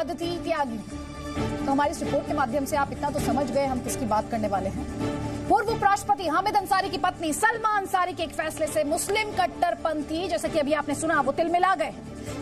शहादती त्यागी। तो हमारी इस रिपोर्ट के माध्यम से आप इतना तो समझ गए हम किसकी बात करने वाले हैं। पूर्व उपराष्ट्रपति हामिद अंसारी की पत्नी सलमा अंसारी के एक फैसले से मुस्लिम कट्टरपंथी, जैसा कि अभी आपने सुना, वो तिलमिला गए।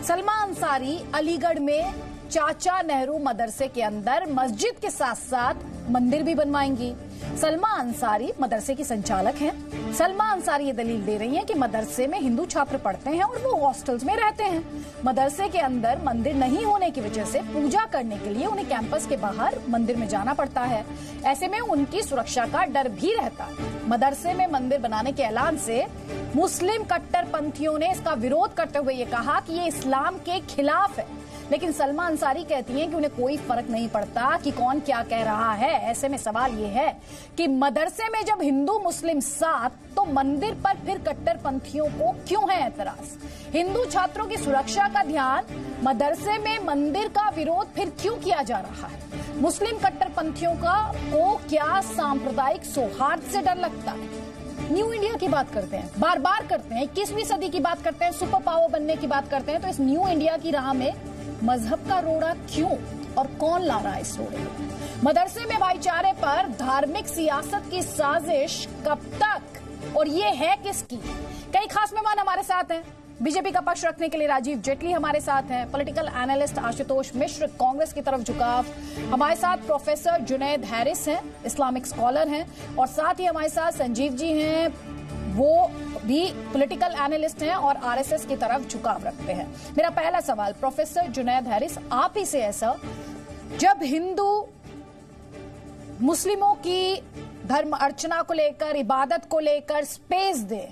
सलमा अंसारी अलीगढ़ में चाचा नेहरू मदरसे के अंदर मस्जिद के साथ साथ मंदिर भी बनवाएंगी। सलमा अंसारी मदरसे की संचालक हैं। सलमा अंसारी ये दलील दे रही हैं कि मदरसे में हिंदू छात्र पढ़ते हैं और वो हॉस्टल्स में रहते हैं। मदरसे के अंदर मंदिर नहीं होने की वजह से पूजा करने के लिए उन्हें कैंपस के बाहर मंदिर में जाना पड़ता है। ऐसे में उनकी सुरक्षा का डर भी रहता है। मदरसे में मंदिर बनाने के ऐलान से मुस्लिम कट्टरपंथियों ने इसका विरोध करते हुए ये कहा कि ये इस्लाम के खिलाफ है। लेकिन सलमा अंसारी कहती हैं कि उन्हें कोई फर्क नहीं पड़ता कि कौन क्या कह रहा है। ऐसे में सवाल ये है कि मदरसे में जब हिंदू मुस्लिम साथ, तो मंदिर पर फिर कट्टरपंथियों को क्यों है ऐतराज? हिंदू छात्रों की सुरक्षा का ध्यान मदरसे में मंदिर का विरोध फिर क्यों किया जा रहा है? मुस्लिम कट्टरपंथियों को क्या सांप्रदायिक सौहार्द से डर लगता है? न्यू इंडिया की बात करते हैं, बार बार करते हैं, 21वीं सदी की बात करते हैं, सुपर पावर बनने की बात करते हैं, तो इस न्यू इंडिया की राह में मजहब का रोड़ा क्यों और कौन ला रहा है इस रोड़े को? मदरसे में भाईचारे पर धार्मिक सियासत की साजिश कब तक, और ये है किसकी? कई खास मेहमान हमारे साथ हैं। बीजेपी का पक्ष रखने के लिए राजीव जेटली हमारे साथ हैं, पॉलिटिकल एनालिस्ट आशुतोष मिश्र, कांग्रेस की तरफ झुकाव। हमारे साथ प्रोफेसर जुनैद हैरिस हैं, इस्लामिक स्कॉलर हैं, और साथ ही हमारे साथ संजीव जी हैं, वो भी पॉलिटिकल एनालिस्ट हैं और आरएसएस की तरफ झुकाव रखते हैं। मेरा पहला सवाल प्रोफेसर जुनैद हैरिस, आप ही से है सर, जब हिंदू मुस्लिमों की धर्म अर्चना को लेकर, इबादत को लेकर स्पेस दे,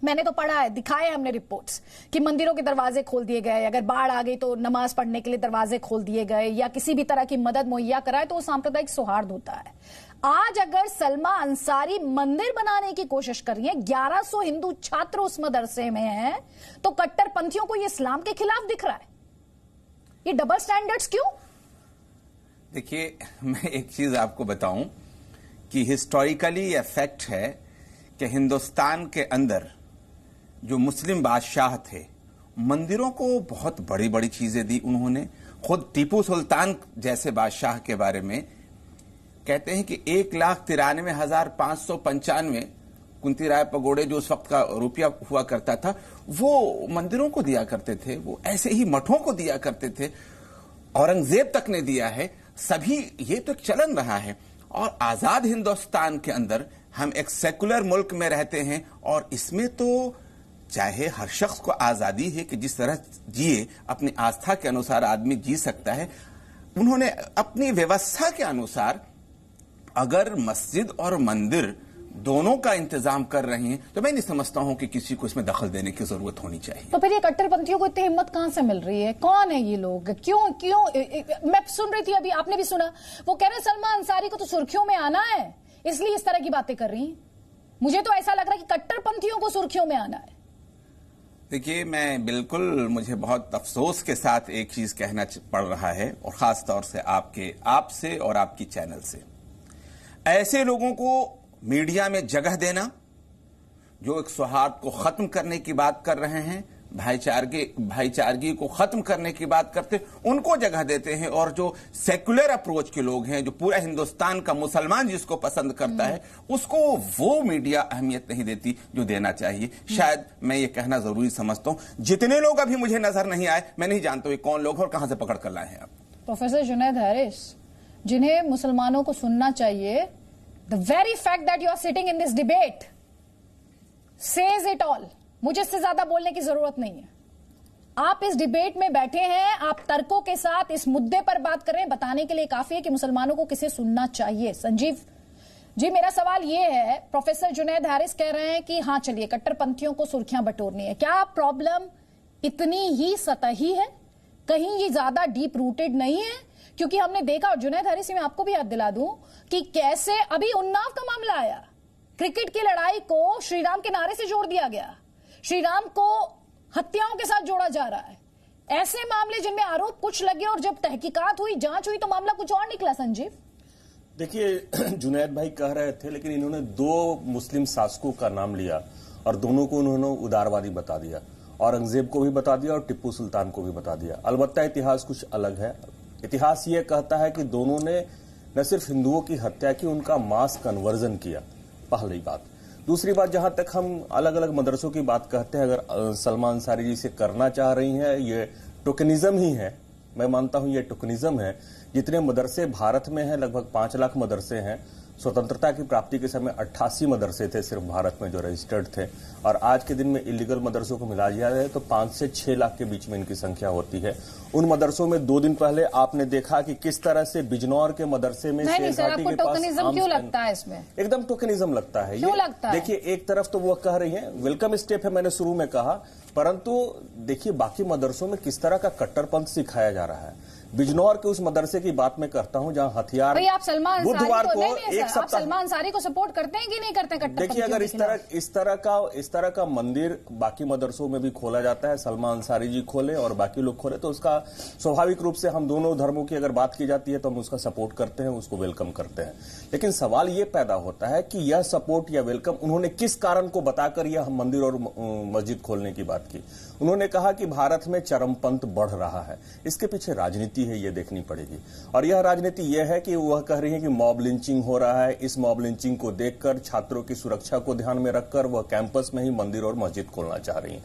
मैंने तो पढ़ा है, दिखाए हमने रिपोर्ट्स कि मंदिरों के दरवाजे खोल दिए गए, अगर बाढ़ आ गई तो नमाज पढ़ने के लिए दरवाजे खोल दिए गए, या किसी भी तरह की मदद मुहैया कराए, तो वो सांप्रदायिक सौहार्द होता है। आज अगर सलमा अंसारी मंदिर बनाने की कोशिश कर रही है, 1100 हिंदू छात्र उस मदरसे में हैं, तो कट्टरपंथियों को ये इस्लाम के खिलाफ दिख रहा है। ये डबल स्टैंडर्ड्स क्यों? देखिए, मैं एक चीज आपको बताऊं कि हिस्टोरिकली यह फैक्ट है कि हिंदुस्तान के अंदर जो मुस्लिम बादशाह थे, मंदिरों को बहुत बड़ी बड़ी चीजें दी उन्होंने। खुद टीपू सुल्तान जैसे बादशाह के बारे में कहते हैं कि 1,93,595 कुंती राय पगोड़े, जो उस वक्त का रुपया हुआ करता था, वो मंदिरों को दिया करते थे, वो ऐसे ही मठों को दिया करते थे। औरंगजेब तक ने दिया है, सभी, ये तो एक चलन रहा है। और आजाद हिंदुस्तान के अंदर हम एक सेकुलर मुल्क में रहते हैं, और इसमें तो चाहे हर शख्स को आजादी है कि जिस तरह जिए, अपनी आस्था के अनुसार आदमी जी सकता है। उन्होंने अपनी व्यवस्था के अनुसार अगर मस्जिद और मंदिर दोनों का इंतजाम कर रहे हैं, तो मैं नहीं समझता हूं कि किसी को इसमें दखल देने की जरूरत होनी चाहिए। तो फिर ये कट्टरपंथियों को इतनी हिम्मत कहां से मिल रही है? कौन है ये लोग? क्यों मैं सुन रही थी अभी, आपने भी सुना, वो कह रहे हैं सलमा अंसारी को तो सुर्खियों में आना है, इसलिए इस तरह की बातें कर रही हैं। मुझे तो ऐसा लग रहा है कि कट्टरपंथियों को सुर्खियों में आना है। देखिए, मैं बिल्कुल, मुझे बहुत अफसोस के साथ एक चीज कहना पड़ रहा है, और खास तौर से आपसे और आपकी चैनल से, ऐसे लोगों को मीडिया में जगह देना जो एक सौहार्द को खत्म करने की बात कर रहे हैं, भाईचारगी को खत्म करने की बात करते, उनको जगह देते हैं। और जो सेकुलर अप्रोच के लोग हैं, जो पूरा हिंदुस्तान का मुसलमान जिसको पसंद करता है, उसको वो मीडिया अहमियत नहीं देती जो देना चाहिए। शायद मैं ये कहना जरूरी समझता हूं। जितने लोग अभी मुझे नजर नहीं आए, मैं नहीं जानता ये कौन लोग और कहां से पकड़ कर लाए हैं आप। प्रोफेसर जुनैद हैरिस, जिन्हें मुसलमानों को सुनना चाहिए, the very fact that you are sitting in this debate says it all. मुझे इससे ज्यादा बोलने की जरूरत नहीं है। आप इस डिबेट में बैठे हैं, आप तर्कों के साथ इस मुद्दे पर बात कर रहे हैं, बताने के लिए काफी है कि मुसलमानों को किसे सुनना चाहिए। संजीव जी, मेरा सवाल यह है, प्रोफेसर जुनैद हैरिस कह रहे हैं कि हाँ चलिए कट्टरपंथियों को सुर्खियां बटोरनी है। क्या प्रॉब्लम इतनी ही सतही है? कहीं ये ज्यादा डीप रूटेड नहीं है? क्योंकि हमने देखा, और जुनैद हैरिस, मैं आपको भी याद दिला दूं कि कैसे अभी उन्नाव का मामला आया, क्रिकेट की लड़ाई को श्रीराम के नारे से जोड़ दिया गया, श्रीराम को हत्याओं के साथ जोड़ा जा रहा है। ऐसे मामले जिनमें आरोप कुछ लगे और जब तहकीकात हुई, जांच हुई, तो मामला कुछ और निकला। संजीव, देखिए, जुनैद भाई कह रहे थे, लेकिन इन्होंने दो मुस्लिम शासकों का नाम लिया और दोनों को उन्होंने उदारवादी बता दिया। औरंगजेब को भी बता दिया और टिप्पू सुल्तान को भी बता दिया। अलबत्ता इतिहास कुछ अलग है। इतिहास ये कहता है कि दोनों ने न सिर्फ हिंदुओं की हत्या की, उनका मास कन्वर्जन किया, पहली बात। दूसरी बात, जहां तक हम अलग अलग मदरसों की बात कहते हैं, अगर सलमान अंसारी जी से करना चाह रही हैं, ये टोकनिज्म ही है। मैं मानता हूं ये टोकनिज्म है। जितने मदरसे भारत में हैं, लगभग 5 लाख मदरसे हैं। स्वतंत्रता की प्राप्ति के समय 88 मदरसे थे सिर्फ भारत में जो रजिस्टर्ड थे, और आज के दिन में इलीगल मदरसों को मिला दिया जाए तो 5 से 6 लाख के बीच में इनकी संख्या होती है। उन मदरसों में 2 दिन पहले आपने देखा कि किस तरह से बिजनौर के मदरसे में नहीं सर, आपको टोकनिज्म क्यों लगता है इसमें? एकदम टोकनिज्म लगता है। क्यों लगता है? देखिए, एक तरफ तो वो कह रही है वेलकम स्टेप है, मैंने शुरू में कहा, परंतु देखिए बाकी मदरसों में किस तरह का कट्टरपंथ सिखाया जा रहा है। बिजनौर के उस मदरसे की बात मैं करता हूं जहां हथियार, भाई आप सलमान बुधवार को एक सप्ताह, आप सलमान अंसारी को सपोर्ट करते हैं कि नहीं करते हैं? देखिए, अगर इस तरह का मंदिर बाकी मदरसों में भी खोला जाता है, सलमान अंसारी जी खोले और बाकी लोग खोले, तो उसका स्वाभाविक रूप से हम दोनों धर्मों की अगर बात की जाती है तो हम उसका सपोर्ट करते हैं, उसको वेलकम करते हैं। लेकिन सवाल ये पैदा होता है कि यह सपोर्ट या वेलकम उन्होंने किस कारण को बताकर यह मंदिर और मस्जिद खोलने की बात की। उन्होंने कहा कि भारत में चरमपंथ बढ़ रहा है, इसके पीछे राजनीति है, ये देखनी पड़ेगी। और यह राजनीति यह है कि वह कह रही है कि मॉब लिंचिंग हो रहा है। इस मॉब लिंचिंग को देखकर, छात्रों की सुरक्षा को ध्यान में रखकर वह कैंपस में ही मंदिर और मस्जिद खोलना चाह रही है।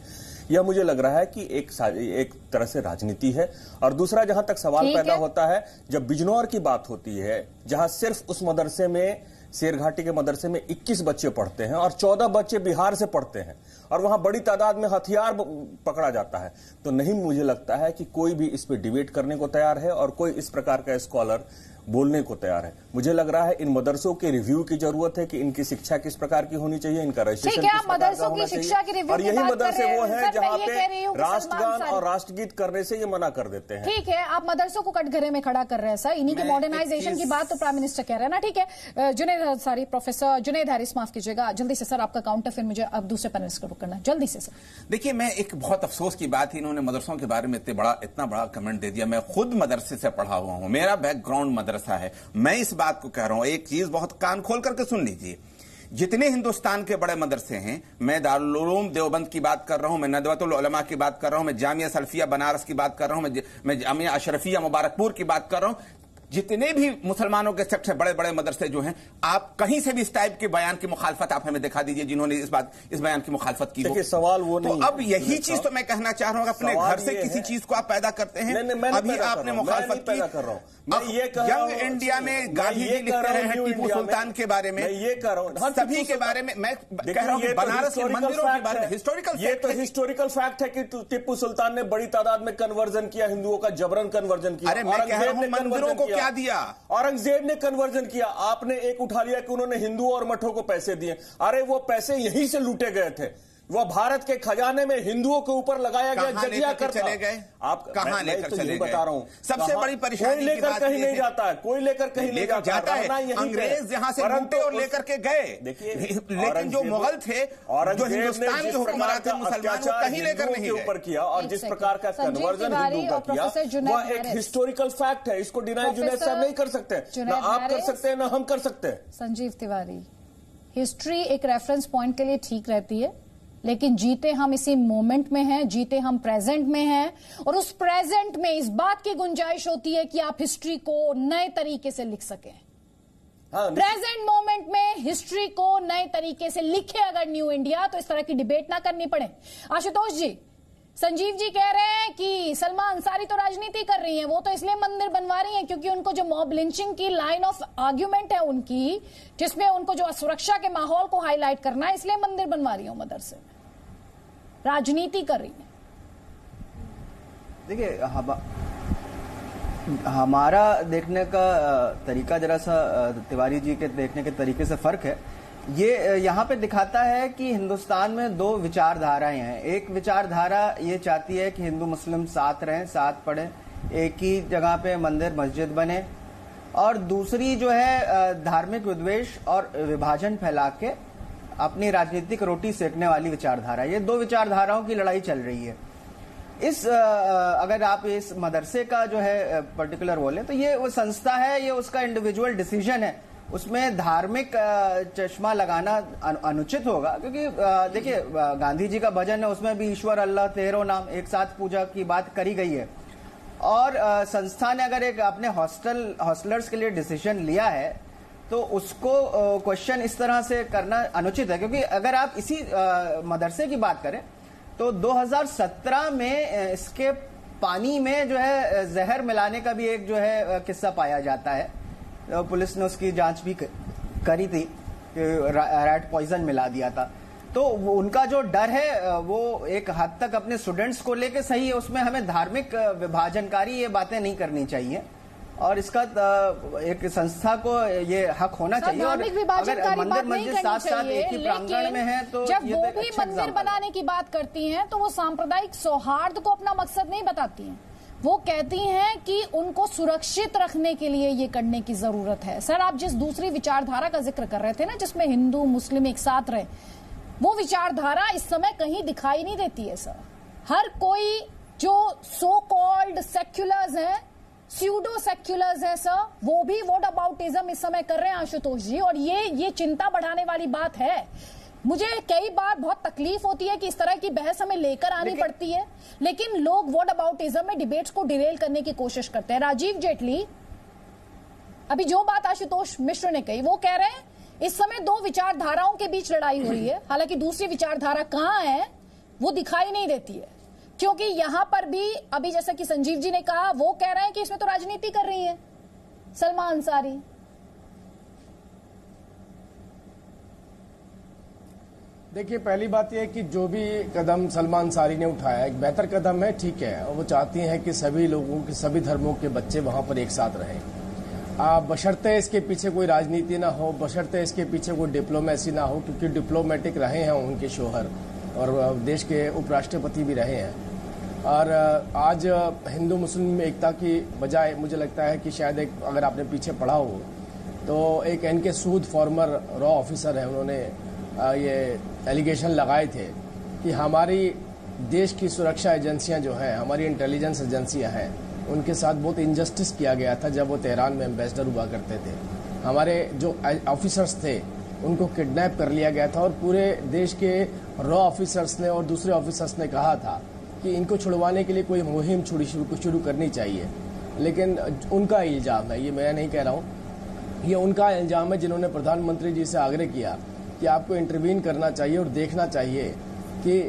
यह मुझे लग रहा है कि एक तरह से राजनीति है। और दूसरा, जहां तक सवाल पैदा होता है, जब बिजनौर की बात होती है, जहां सिर्फ उस मदरसे में, शेरघाटी के मदरसे में 21 बच्चे पढ़ते हैं और 14 बच्चे बिहार से पढ़ते हैं, और वहां बड़ी तादाद में हथियार पकड़ा जाता है, तो नहीं मुझे लगता है कि कोई भी इस पे डिबेट करने को तैयार है और कोई इस प्रकार का स्कॉलर बोलने को तैयार है। मुझे लग रहा है इन मदरसों के रिव्यू की जरूरत है कि इनकी शिक्षा किस प्रकार की होनी चाहिए, इनका रजिस्ट्रेशन किस प्रकार का होना चाहिए। और यही मदरसे वो हैं जहां पे राष्ट्रगान और राष्ट्रगीत करने से ये मना कर देते हैं। ठीक है, आप मदरसों को कटघरे में खड़ा कर रहे हैं सर, इन्हीं की मॉडर्नाइजेशन की बात तो प्राइम मिनिस्टर कह रहे हैं ना। ठीक है, जुनैद अंसारी, प्रोफेसर जुनैद हारिस, माफ कीजिएगा, जल्दी से सर आपका काउंटर, फिर मुझे अब दूसरे पैनलिस्ट को करना है, जल्दी से सर। देखिए, मैं एक बहुत अफसोस की बात है, इन्होंने मदरसों के बारे में इतना बड़ा कमेंट दे दिया। मैं खुद मदरसे से पढ़ा हुआ हूं, मेरा बैकग्राउंड मदरसा है। मैं इस बात को कह रहा हूं, एक चीज बहुत कान खोल करके सुन लीजिए। जितने हिंदुस्तान के बड़े मदरसे हैं, मैं दारुल उलूम देवबंद की बात कर रहा हूं, मैं नदवतुल उलमा की बात कर रहा हूं, मैं जामिया सल्फिया बनारस की बात कर रहा हूं, मैं जामिया अशरफिया मुबारकपुर की बात कर रहा हूं। जितने भी मुसलमानों के सबसे बड़े बड़े मदरसे जो हैं, आप कहीं से भी इस टाइप के बयान की मुखालफत आप हमें दिखा दीजिए जिन्होंने इस बयान की मुखालफत की। देखिए, सवाल वो नहीं। तो अब यही चीज तो मैं कहना चाह रहा हूं, अपने घर से किसी चीज को आप पैदा करते हैं। अभी आपने मुखालफत की, यंग इंडिया में गांधी जी लिख रहे हैं टीपू सुल्तान के बारे में, ये कह रहा हूं सभी के बारे में। मैं कह रहा हूं बनारस के मंदिरों के बारे में हिस्टोरिकल, ये तो हिस्टोरिकल फैक्ट है कि टीपू सुल्तान ने बड़ी तादाद में कन्वर्जन किया, हिंदुओं का जबरन कन्वर्जन किया। अरे मैं कह रहा हूं मंदिरों को क्या दिया, औरंगजेब ने कन्वर्जन किया। आपने एक उठा लिया कि उन्होंने हिंदुओं और मठों को पैसे दिए। अरे वो पैसे यहीं से लूटे गए थे, वह भारत के खजाने में हिंदुओं के ऊपर लगाया गया जजिया कर चले गए। आप कहां लेकर चले गए? बता रहा हूं, सबसे बड़ी परेशानी कोई लेकर कहीं नहीं जाता है, कोई लेकर कहीं नहीं जाता है। अंग्रेज यहां से लूटे और लेकर के गए। देखिए, लेकिन जो मुगल थे, जो हिंदुस्तान के हुक्मरान थे, मुसलमानों को कहीं लेकर नहीं गए। ऊपर किया और जिस प्रकार का कन्वर्जन हिंदू का किया, वह एक हिस्टोरिकल फैक्ट है। इसको डिनाई जुनैद साहब नहीं कर सकते, ना आप कर सकते हैं ना हम कर सकते हैं। संजीव तिवारी, हिस्ट्री एक रेफरेंस पॉइंट के लिए ठीक रहती है, लेकिन जीते हम इसी मोमेंट में हैं, जीते हम प्रेजेंट में हैं, और उस प्रेजेंट में इस बात की गुंजाइश होती है कि आप हिस्ट्री को नए तरीके से लिख सकें। प्रेजेंट मोमेंट में हिस्ट्री को नए तरीके से लिखे अगर न्यू इंडिया, तो इस तरह की डिबेट ना करनी पड़े। आशुतोष जी, संजीव जी कह रहे हैं कि सलमान अंसारी तो राजनीति कर रही हैं, वो तो इसलिए मंदिर बनवा रही हैं क्योंकि उनको जो मॉब लिंचिंग की लाइन ऑफ आर्ग्यूमेंट है उनकी, जिसमें उनको जो सुरक्षा के माहौल को हाईलाइट करना है, इसलिए मंदिर बनवा रही हूं मदरसे में, राजनीति कर रही है। देखिए, हमारा देखने का तरीका जरा सा तिवारी जी के देखने के तरीके से फर्क है। ये यहाँ पे दिखाता है कि हिंदुस्तान में 2 विचारधाराएं हैं। एक विचारधारा ये चाहती है कि हिंदू मुस्लिम साथ रहें, साथ पढ़ें, एक ही जगह पे मंदिर मस्जिद बने, और दूसरी जो है धार्मिक विद्वेष और विभाजन फैला के अपनी राजनीतिक रोटी सेकने वाली विचारधारा। ये 2 विचारधाराओं की लड़ाई चल रही है। अगर आप इस मदरसे का जो है पर्टिकुलर बोले तो ये वो संस्था है, ये उसका इंडिविजुअल डिसीजन है उसमें धार्मिक चश्मा लगाना अनुचित होगा, क्योंकि देखिए गांधी जी का भजन है, उसमें भी ईश्वर अल्लाह तेरो नाम एक साथ पूजा की बात करी गई है। और संस्था ने अगर एक अपने हॉस्टलर्स के लिए डिसीजन लिया है तो उसको क्वेश्चन इस तरह से करना अनुचित है, क्योंकि अगर आप इसी मदरसे की बात करें तो 2017 में इसके पानी में जो है जहर मिलाने का भी एक जो है किस्सा पाया जाता है। पुलिस ने उसकी जांच भी करी थी, रैट पॉइजन मिला दिया था। तो उनका जो डर है वो एक हद तक अपने स्टूडेंट्स को लेके सही है, उसमें हमें धार्मिक विभाजनकारी ये बातें नहीं करनी चाहिए और इसका एक संस्था को ये हक होना चाहिए। और अगर मंदिर मस्जिद साथ साथ एक ही प्रांगण में है तो जब वो भी मंदिर बनाने की बात करती हैं तो वो सांप्रदायिक सौहार्द को अपना मकसद नहीं बताती हैं, वो कहती हैं कि उनको सुरक्षित रखने के लिए ये करने की जरूरत है। सर, आप जिस दूसरी विचारधारा का जिक्र कर रहे थे ना, जिसमें हिंदू मुस्लिम एक साथ रहे, वो विचारधारा इस समय कहीं दिखाई नहीं देती है सर। हर कोई जो सो कॉल्ड सेक्युलर्स हैं, स्यूडो सेक्युलर्स हैं सर, वो भी वोट अबाउटिज्म इस समय कर रहे हैं आशुतोष जी, और ये चिंता बढ़ाने वाली बात है। मुझे कई बार बहुत तकलीफ होती है कि इस तरह की बहस हमें लेकर आनी पड़ती है, लेकिन लोग व्हाट अबाउटिज्म में डिबेट्स को डिरेल करने की कोशिश करते हैं। राजीव जेटली, अभी जो बात आशुतोष मिश्र ने कही, वो कह रहे हैं इस समय दो विचारधाराओं के बीच लड़ाई हो रही है, हालांकि दूसरी विचारधारा कहां है वो दिखाई नहीं देती है, क्योंकि यहां पर भी अभी जैसा कि संजीव जी ने कहा, वो कह रहे हैं कि इसमें तो राजनीति कर रही है सलमा अंसारी। देखिए, पहली बात यह है कि जो भी कदम सलमा अंसारी ने उठाया एक बेहतर कदम है, ठीक है। और वो चाहती हैं कि सभी लोगों के, सभी धर्मों के बच्चे वहां पर एक साथ रहें, बशर्ते इसके पीछे कोई राजनीति ना हो, बशर्ते इसके पीछे कोई डिप्लोमेसी ना हो, क्योंकि डिप्लोमेटिक रहे हैं उनके शोहर और देश के उपराष्ट्रपति भी रहे हैं। और आज हिंदू मुस्लिम एकता की बजाय मुझे लगता है कि शायद एक, अगर आपने पीछे पढ़ा हो तो एक एनके सूद फॉर्मर रॉ ऑफिसर है, उन्होंने ये एलिगेशन लगाए थे कि हमारी देश की सुरक्षा एजेंसियां जो हैं, हमारी इंटेलिजेंस एजेंसियां हैं, उनके साथ बहुत इनजस्टिस किया गया था जब वो तेहरान में एम्बेसडर हुआ करते थे। हमारे जो ऑफिसर्स थे उनको किडनैप कर लिया गया था और पूरे देश के रॉ ऑफिसर्स ने और दूसरे ऑफिसर्स ने कहा था कि इनको छुड़वाने के लिए कोई मुहिम शुरू करनी चाहिए। लेकिन उनका इल्जाम है, ये मैं नहीं कह रहा हूँ, ये उनका इल्जाम है जिन्होंने प्रधानमंत्री जी से आग्रह किया कि आपको इंटरवीन करना चाहिए और देखना चाहिए कि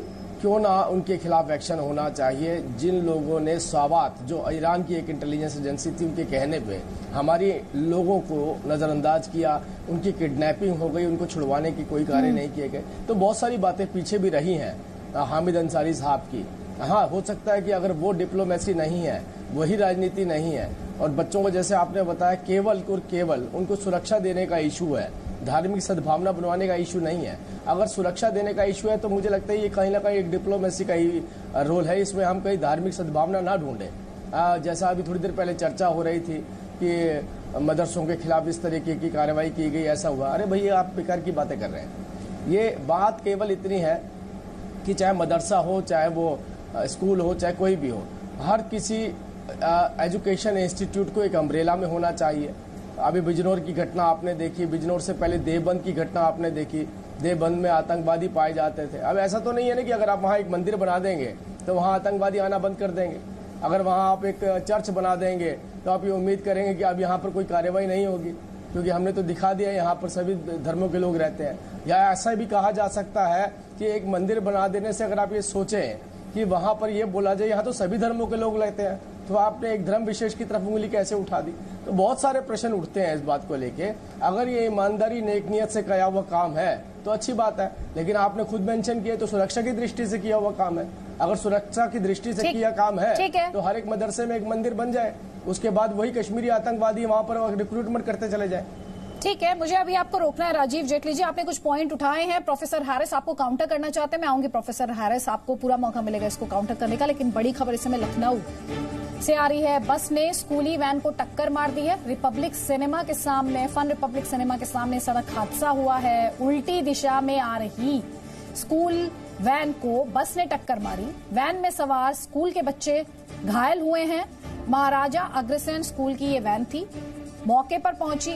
क्यों ना उनके खिलाफ एक्शन होना चाहिए। जिन लोगों ने सावात, जो ईरान की एक इंटेलिजेंस एजेंसी थी, उनके कहने पे हमारे लोगों को नज़रअंदाज किया, उनकी किडनैपिंग हो गई, उनको छुड़वाने की कोई कार्य नहीं किए गए। तो बहुत सारी बातें पीछे भी रही हैं हामिद अंसारी साहब की। हाँ, हो सकता है कि अगर वो डिप्लोमेसी नहीं है, वही राजनीति नहीं है, और बच्चों को जैसे आपने बताया केवल और केवल उनको सुरक्षा देने का इशू है, धार्मिक सद्भावना बनवाने का इशू नहीं है। अगर सुरक्षा देने का इशू है तो मुझे लगता है ये कहीं ना कहीं एक डिप्लोमेसी का ही रोल है, इसमें हम कहीं धार्मिक सद्भावना ना ढूंढें। जैसा अभी थोड़ी देर पहले चर्चा हो रही थी कि मदरसों के खिलाफ इस तरीके की कार्रवाई की गई, ऐसा हुआ। अरे भैया, आप बेकार की बातें कर रहे हैं। ये बात केवल इतनी है कि चाहे मदरसा हो, चाहे वो स्कूल हो, चाहे कोई भी हो, हर किसी एजुकेशन इंस्टीट्यूट को एक अम्ब्रेला में होना चाहिए। अभी बिजनौर की घटना आपने देखी, बिजनौर से पहले देवबंद की घटना आपने देखी, देवबंद में आतंकवादी पाए जाते थे। अब ऐसा तो नहीं है ना कि अगर आप वहाँ एक मंदिर बना देंगे तो वहाँ आतंकवादी आना बंद कर देंगे। अगर वहाँ आप एक चर्च बना देंगे तो आप ये उम्मीद करेंगे कि अब यहाँ पर कोई कार्रवाई नहीं होगी, क्योंकि हमने तो दिखा दिया यहाँ पर सभी धर्मों के लोग रहते हैं। या ऐसा भी कहा जा सकता है कि एक मंदिर बना देने से अगर आप ये सोचें कि वहाँ पर ये बोला जाए यहाँ तो सभी धर्मों के लोग रहते हैं, तो आपने एक धर्म विशेष की तरफ उंगली कैसे उठा दी? तो बहुत सारे प्रश्न उठते हैं इस बात को लेके। अगर ये ईमानदारी नेक नियत से किया हुआ काम है तो अच्छी बात है, लेकिन आपने खुद मेंशन किया तो सुरक्षा की दृष्टि से किया हुआ काम है। अगर सुरक्षा की दृष्टि से किया काम है तो हर एक मदरसे में एक मंदिर बन जाए, उसके बाद वही कश्मीरी आतंकवादी वहां पर रिक्रूटमेंट करते चले जाए। ठीक है, मुझे अभी आपको रोकना है। राजीव जेटली जी, आपने कुछ पॉइंट उठाए हैं, प्रोफेसर हैरिस आपको काउंटर करना चाहते हैं। मैं आऊंगी प्रोफेसर हैरिस, आपको पूरा मौका मिलेगा इसको काउंटर करने का। लेकिन बड़ी खबर इस समय लखनऊ से आ रही है। बस ने स्कूली वैन को टक्कर मार दी है। रिपब्लिक सिनेमा के सामने, फन रिपब्लिक सिनेमा के सामने सड़क हादसा हुआ है। उल्टी दिशा में आ रही स्कूल वैन को बस ने टक्कर मारी। वैन में सवार स्कूल के बच्चे घायल हुए हैं। महाराजा अग्रसेन स्कूल की ये वैन थी। मौके पर पहुंची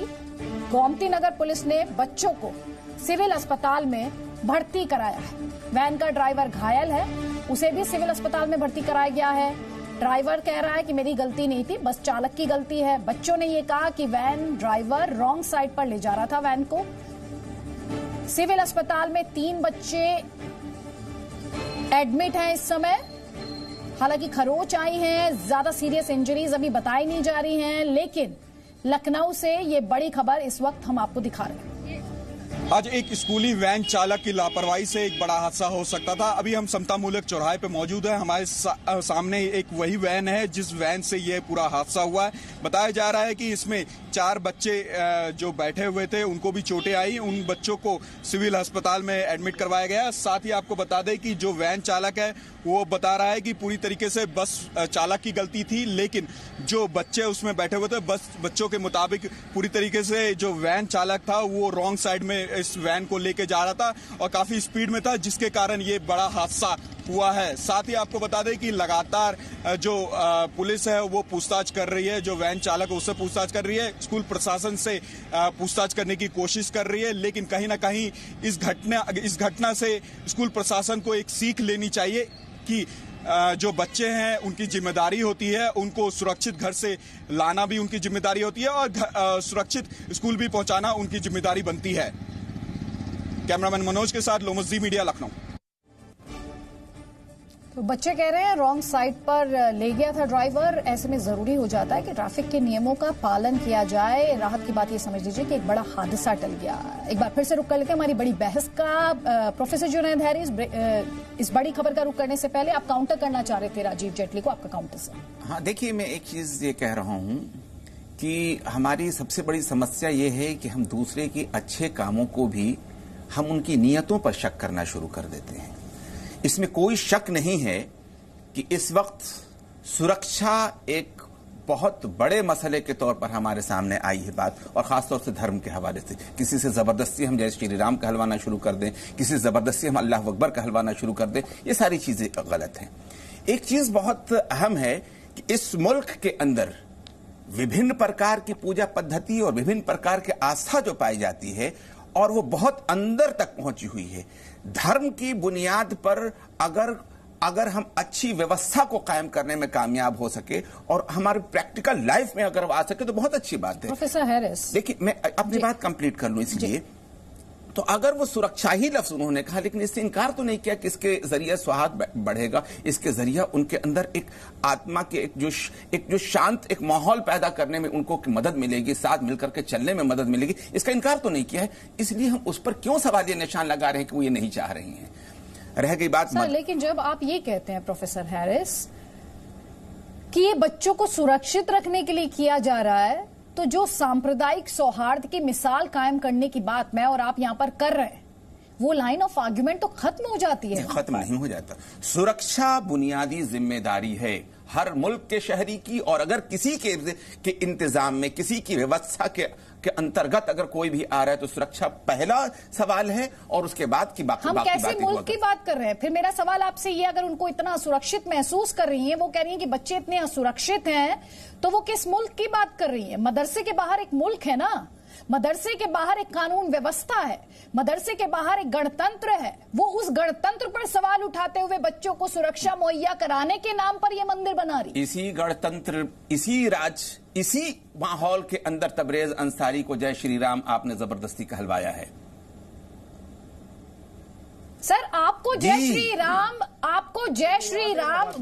गोमती नगर पुलिस ने बच्चों को सिविल अस्पताल में भर्ती कराया है। वैन का ड्राइवर घायल है, उसे भी सिविल अस्पताल में भर्ती कराया गया है। ड्राइवर कह रहा है कि मेरी गलती नहीं थी, बस चालक की गलती है। बच्चों ने ये कहा कि वैन ड्राइवर रॉन्ग साइड पर ले जा रहा था वैन को। सिविल अस्पताल में 3 बच्चे एडमिट हैं इस समय। हालांकि खरोच आई हैं, ज्यादा सीरियस इंजरीज अभी बताई नहीं जा रही हैं, लेकिन लखनऊ से ये बड़ी खबर इस वक्त हम आपको दिखा रहे हैं। आज एक स्कूली वैन चालक की लापरवाही से एक बड़ा हादसा हो सकता था। अभी हम समता मूलक चौराहे पे मौजूद हैं। हमारे सामने एक वही वैन है जिस वैन से ये पूरा हादसा हुआ है। बताया जा रहा है कि इसमें 4 बच्चे जो बैठे हुए थे उनको भी चोटें आई। उन बच्चों को सिविल अस्पताल में एडमिट करवाया गया। साथ ही आपको बता दें कि जो वैन चालक है वो बता रहा है कि पूरी तरीके से बस चालक की गलती थी, लेकिन जो बच्चे उसमें बैठे हुए थे बच्चों के मुताबिक पूरी तरीके से जो वैन चालक था वो रॉन्ग साइड में इस वैन को लेके जा रहा था और काफी स्पीड में था, जिसके कारण ये बड़ा हादसा हुआ है। साथ ही आपको बता दें कि लगातार जो पुलिस है वो पूछताछ कर रही है। जो वैन चालक है उससे पूछताछ कर रही है, स्कूल प्रशासन से पूछताछ करने की कोशिश कर रही है, लेकिन कहीं ना कहीं इस घटना से स्कूल प्रशासन को एक सीख लेनी चाहिए कि जो बच्चे हैं उनकी जिम्मेदारी होती है, उनको सुरक्षित घर से लाना भी उनकी जिम्मेदारी होती है और सुरक्षित स्कूल भी पहुंचाना उनकी जिम्मेदारी बनती है। कैमरामैन मनोज के साथ लोमस जी मीडिया, लखनऊ। तो बच्चे कह रहे हैं रॉन्ग साइड पर ले गया था ड्राइवर। ऐसे में जरूरी हो जाता है कि ट्रैफिक के नियमों का पालन किया जाए। राहत की बात ये समझ लीजिए कि एक बड़ा हादसा टल गया। एक बार फिर से रुक कर लेते हैं हमारी बड़ी बहस का। प्रोफेसर जुनैद हैरिस, इस बड़ी खबर का रुख करने से पहले आप काउंटर करना चाह रहे थे राजीव जेटली को, आपका काउंटर सर। हाँ, देखिए, मैं एक चीज ये कह रहा हूं कि हमारी सबसे बड़ी समस्या ये है कि हम दूसरे के अच्छे कामों को भी हम उनकी नीयतों पर शक करना शुरू कर देते हैं। इसमें कोई शक नहीं है कि इस वक्त सुरक्षा एक बहुत बड़े मसले के तौर पर हमारे सामने आई है बात, और खासतौर से धर्म के हवाले से। किसी से जबरदस्ती हम जय श्री राम कहलवाना शुरू कर दें, किसी से जबरदस्ती हम अल्लाह अकबर कहलवाना शुरू कर दें, ये सारी चीजें गलत हैं। एक चीज बहुत अहम है कि इस मुल्क के अंदर विभिन्न प्रकार की पूजा पद्धति और विभिन्न प्रकार की आस्था जो पाई जाती है और वो बहुत अंदर तक पहुंची हुई है। धर्म की बुनियाद पर अगर हम अच्छी व्यवस्था को कायम करने में कामयाब हो सके और हमारे प्रैक्टिकल लाइफ में अगर आ सके तो बहुत अच्छी बात है। प्रोफेसर हैरिस, देखिए, मैं अपनी बात कंप्लीट कर लूं इसलिए। तो अगर वो सुरक्षा ही लफ्ज उन्होंने कहा, लेकिन इससे इनकार तो नहीं किया कि इसके जरिए सुहाग बढ़ेगा, इसके जरिए उनके अंदर एक आत्मा के एक जो शांत एक माहौल पैदा करने में उनको मदद मिलेगी, साथ मिलकर के चलने में मदद मिलेगी, इसका इनकार तो नहीं किया है। इसलिए हम उस पर क्यों सवालिया निशान लगा रहे हैं कि वो ये नहीं चाह रही हैं। रह गई बात सर, लेकिन जब आप ये कहते हैं प्रोफेसर हैरिस कि ये बच्चों को सुरक्षित रखने के लिए किया जा रहा है, तो जो सांप्रदायिक सौहार्द की मिसाल कायम करने की बात मैं और आप यहां पर कर रहे हैं, वो लाइन ऑफ आर्ग्यूमेंट तो खत्म हो जाती है। खत्म नहीं हो जाता। सुरक्षा बुनियादी जिम्मेदारी है हर मुल्क के शहरी की, और अगर किसी के इंतजाम में, किसी की व्यवस्था के अंतर्गत अगर कोई भी आ रहा है तो सुरक्षा पहला सवाल है और उसके बाद की बाकी हम कैसे मुल्क की बात कर रहे हैं? फिर मेरा सवाल आपसे ये, अगर उनको इतना असुरक्षित महसूस कर रही हैं, वो कह रही हैं कि बच्चे इतने असुरक्षित हैं, तो वो किस मुल्क की बात कर रही हैं? मदरसे के बाहर एक मुल्क है ना, मदरसे के बाहर एक कानून व्यवस्था है, मदरसे के बाहर एक गणतंत्र है। वो उस गणतंत्र पर सवाल उठाते हुए बच्चों को सुरक्षा मुहैया कराने के नाम पर यह मंदिर बना रही। इसी गणतंत्र, इसी माहौल के अंदर तबरेज अंसारी को जय श्री राम आपने जबरदस्ती कहलवाया है। सर, आपको जय श्री राम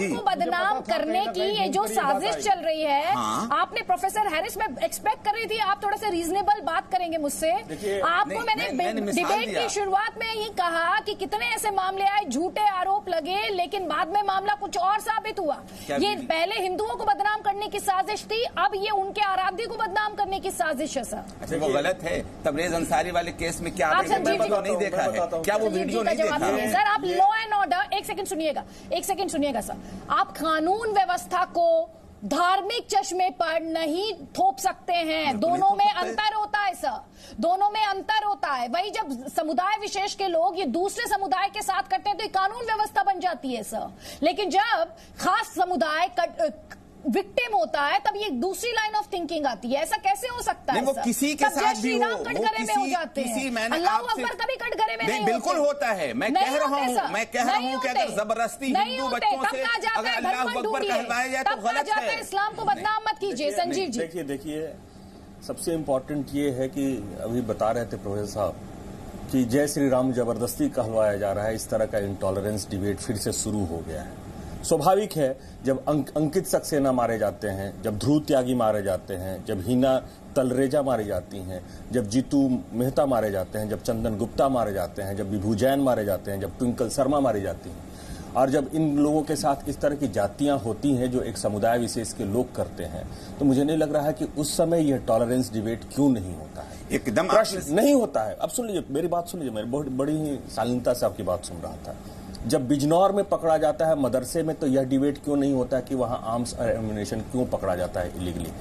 को बदनाम करने की ये जो साजिश चल रही है, आपने प्रोफेसर हैरिस, में एक्सपेक्ट कर रही थी आप थोड़ा सा रीजनेबल बात करेंगे मुझसे। आपको मैंने डिबेट की शुरुआत में ही कहा कि कितने ऐसे मामले आए, झूठे आरोप लगे, लेकिन बाद में मामला कुछ और साबित हुआ। ये पहले हिंदुओं को बदनाम करने की साजिश थी, अब ये उनके आराध्य को बदनाम करने की साजिश है। सर, अच्छा, वो गलत है। तबरेज अंसारी वाले केस में क्या नहीं देखा है? क्या वो वीडियो नहीं देखा है? सर, आप लॉ एंड ऑर्डर, एक सेकंड सुनिएगा सर, आप कानून व्यवस्था को धार्मिक चश्मे पर नहीं थोप सकते हैं। दोनों में अंतर होता है सर, दोनों में अंतर होता है। वही जब समुदाय विशेष के लोग ये दूसरे समुदाय के साथ करते हैं तो ये कानून व्यवस्था बन जाती है सर। लेकिन जब खास समुदाय विक्टिम होता है तब ये दूसरी लाइन ऑफ थिंकिंग आती है। ऐसा कैसे हो सकता है? वो किसी के साथ भी हो, कटघरे में हो जाते हैं। अल्लाह अकबर कभी कटघरे में नहीं बिल्कुल होता है। मैं कह रहा हूँ कि अगर जबरदस्ती हिंदू बच्चों से अगर अल्लाह अकबर कहलवाया जाए तो गलत है। इस्लाम को बदनाम मत कीजिए। संजीव जी देखिए सबसे इम्पोर्टेंट ये है कि अभी बता रहे थे प्रोफेसर साहब कि जय श्री राम जबरदस्ती कहलवाया जा रहा है। इस तरह का इंटॉलरेंस डिबेट फिर से शुरू हो गया है। स्वाभाविक है जब अंकित सक्सेना मारे जाते हैं, जब ध्रुव त्यागी मारे जाते हैं, जब हीना तलरेजा मारी जाती हैं, जब जीतू मेहता मारे जाते हैं, जब चंदन गुप्ता मारे जाते हैं, जब विभू जैन मारे जाते हैं, जब ट्विंकल शर्मा मारी जाती हैं, और जब इन लोगों के साथ इस तरह की जातियां होती हैं जो एक समुदाय विशेष के लोग करते हैं, तो मुझे नहीं लग रहा है कि उस समय यह टॉलरेंस डिबेट क्यों नहीं होता है। एकदम प्रश्न नहीं होता है। अब सुन लीजिए मेरी बात, सुन लीजिए, मैं बहुत बड़ी ही शालीनता से आपकी बात सुन रहा था। जब बिजनौर में पकड़ा जाता है मदरसे में, तो यह डिबेट क्यों नहीं होता है कि वहां आर्म्स एम्यूनेशन क्यों पकड़ा जाता है इलीगली।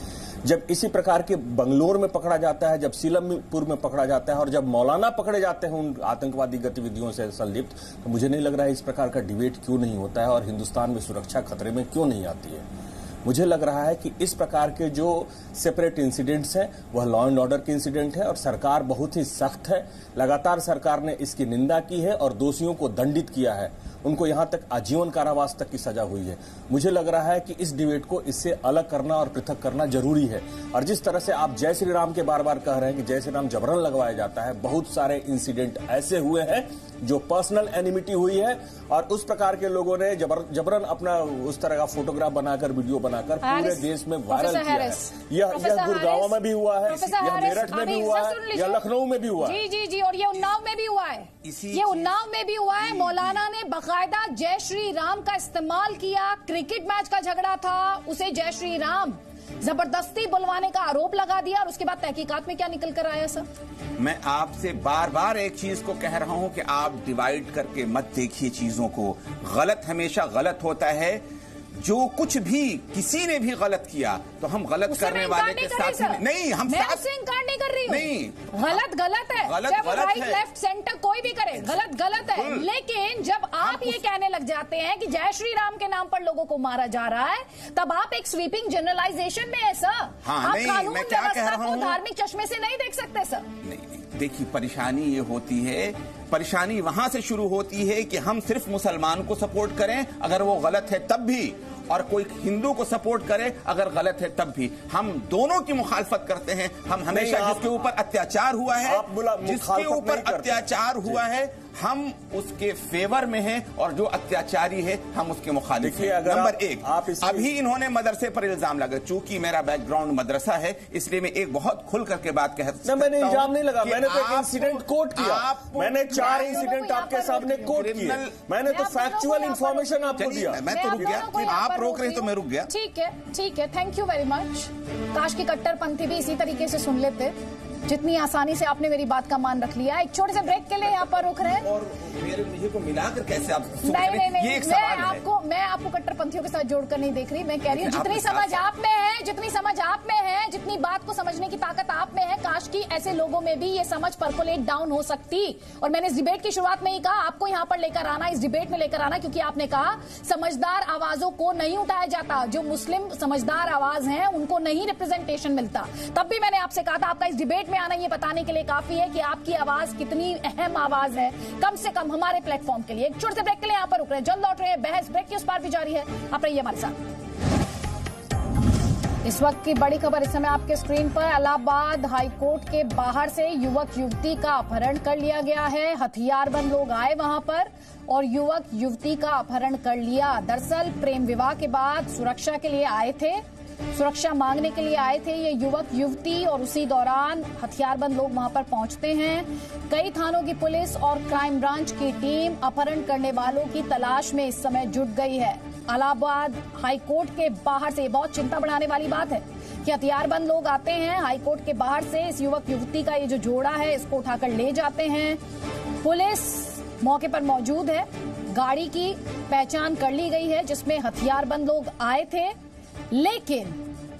जब इसी प्रकार के बंगलोर में पकड़ा जाता है, जब सीलमपुर में पकड़ा जाता है, और जब मौलाना पकड़े जाते हैं उन आतंकवादी गतिविधियों से संलिप्त, तो मुझे नहीं लग रहा है इस प्रकार का डिबेट क्यों नहीं होता है और हिंदुस्तान में सुरक्षा खतरे में क्यों नहीं आती है। मुझे लग रहा है कि इस प्रकार के जो सेपरेट इंसिडेंट्स हैं वह लॉ एंड ऑर्डर के इंसिडेंट है और सरकार बहुत ही सख्त है। लगातार सरकार ने इसकी निंदा की है और दोषियों को दंडित किया है। उनको यहां तक आजीवन कारावास तक की सजा हुई है। मुझे लग रहा है कि इस डिबेट को इससे अलग करना और पृथक करना जरूरी है। और जिस तरह से आप जय श्री राम के बार बार कह रहे हैं कि जय श्री राम जबरन लगवाया जाता है, बहुत सारे इंसिडेंट ऐसे हुए हैं जो पर्सनल एनिमिटी हुई है और उस प्रकार के लोगों ने जबरन अपना उस तरह का फोटोग्राफ बनाकर, वीडियो बनाकर पूरे देश में वायरल किया है। यह गुड़गांव में भी हुआ है, यह मेरठ में भी हुआ है, यह लखनऊ में भी हुआ है। जी, और ये उन्नाव में भी हुआ है। ये उन्नाव में भी हुआ है। मौलाना ने बाकायदा जय श्री राम का इस्तेमाल किया। क्रिकेट मैच का झगड़ा था, उसे जय श्री राम जबरदस्ती बुलवाने का आरोप लगा दिया और उसके बाद तहकीकात में क्या निकल कर आया सर? मैं आपसे बार बार एक चीज को कह रहा हूं कि आप डिवाइड करके मत देखिए चीजों को। गलत हमेशा गलत होता है। जो कुछ भी किसी ने भी गलत किया तो हम गलत करने वाले के साथ नहीं, हम मैं उससे इंकार नहीं कर रही हूं। नहीं, गलत गलत है। गलत वो राइट लेफ्ट सेंटर कोई भी करे, गलत गलत है। लेकिन जब आप ये कहने लग जाते हैं कि जय श्री राम के नाम पर लोगों को मारा जा रहा है, तब आप एक स्वीपिंग जनरलाइजेशन में है सर। आप कानून व्यवस्था को धार्मिक चश्मे से नहीं देख सकते सर। नहीं, देखिए परेशानी ये होती है, परेशानी वहां से शुरू होती है कि हम सिर्फ मुसलमान को सपोर्ट करें अगर वो गलत है तब भी, और कोई हिंदू को सपोर्ट करे अगर गलत है तब भी। हम दोनों की मुखालफत करते हैं। हम हमेशा जिसके ऊपर अत्याचार हुआ है, जिसके ऊपर अत्याचार हुआ है, हम उसके फेवर में हैं और जो अत्याचारी है हम उसके मुखालिफ हैं। नंबर एक, अभी इन्होंने मदरसे पर इल्जाम लगा। चूंकि मेरा बैकग्राउंड मदरसा है इसलिए मैं एक बहुत खुल करके बात कह सकता हूं। मैंने इल्जाम नहीं लगा, मैंने तो एक इंसिडेंट कोट किया। मैंने 4 इंसिडेंट आपके सामने कोट किए। मैंने तो फैक्चुअल इंफॉर्मेशन आपको दिया। मैं तो रुक गया, आप रोक रहे तो मैं रुक गया। ठीक है, थैंक यू वेरी मच। काश की कट्टरपंथी भी इसी तरीके से सुन लेते, जितनी आसानी से आपने मेरी बात का मान रख लिया। एक छोटे से ब्रेक के लिए यहाँ पर रुक रहे हैं। और मुझे को मिलाकर कैसे आप नहीं, ये एक सवाल है। मैं आपको कट्टरपंथियों के साथ जोड़कर नहीं देख रही। मैं कह रही हूँ जितनी समझ आप में है, जितनी बात को समझने की ताकत आप में है, काश की ऐसे लोगों में भी ये समझ परकोलेट डाउन हो सकती। और मैंने इस डिबेट की शुरुआत में ही कहा आपको यहाँ पर लेकर आना, इस डिबेट में लेकर आना, क्योंकि आपने कहा समझदार आवाजों को नहीं उठाया जाता। जो मुस्लिम समझदार आवाज है उनको नहीं रिप्रेजेंटेशन मिलता। तब भी मैंने आपसे कहा था आपका इस डिबेट में आना ये बताने के लिए काफी है कि आपकी आवाज कितनी अहम आवाज है, कम से कम हमारे प्लेटफॉर्म के लिए। एक छोटे से ब्रेक के लिए यहाँ पर रुक रहे हैं, जल्द लौट रहे हैं। बहस ब्रेक की उस पार भी जारी है, आप रहिए हमारे साथ। इस वक्त की बड़ी खबर इस समय आपके स्क्रीन पर। इलाहाबाद हाईकोर्ट के बाहर से युवक युवती का अपहरण कर लिया गया है। हथियारबंद लोग आए वहां पर और युवक युवती का अपहरण कर लिया। दरअसल प्रेम विवाह के बाद सुरक्षा के लिए आए थे, सुरक्षा मांगने के लिए आए थे ये युवक युवती, और उसी दौरान हथियारबंद लोग वहां पर पहुंचते हैं। कई थानों की पुलिस और क्राइम ब्रांच की टीम अपहरण करने वालों की तलाश में इस समय जुट गई है। इलाहाबाद हाईकोर्ट के बाहर से, बहुत चिंता बढ़ाने वाली बात है कि हथियारबंद लोग आते हैं हाईकोर्ट के बाहर से, इस युवक युवती का ये जो जोड़ा है इसको उठाकर ले जाते हैं। पुलिस मौके पर मौजूद है। गाड़ी की पहचान कर ली गई है जिसमें हथियारबंद लोग आए थे, लेकिन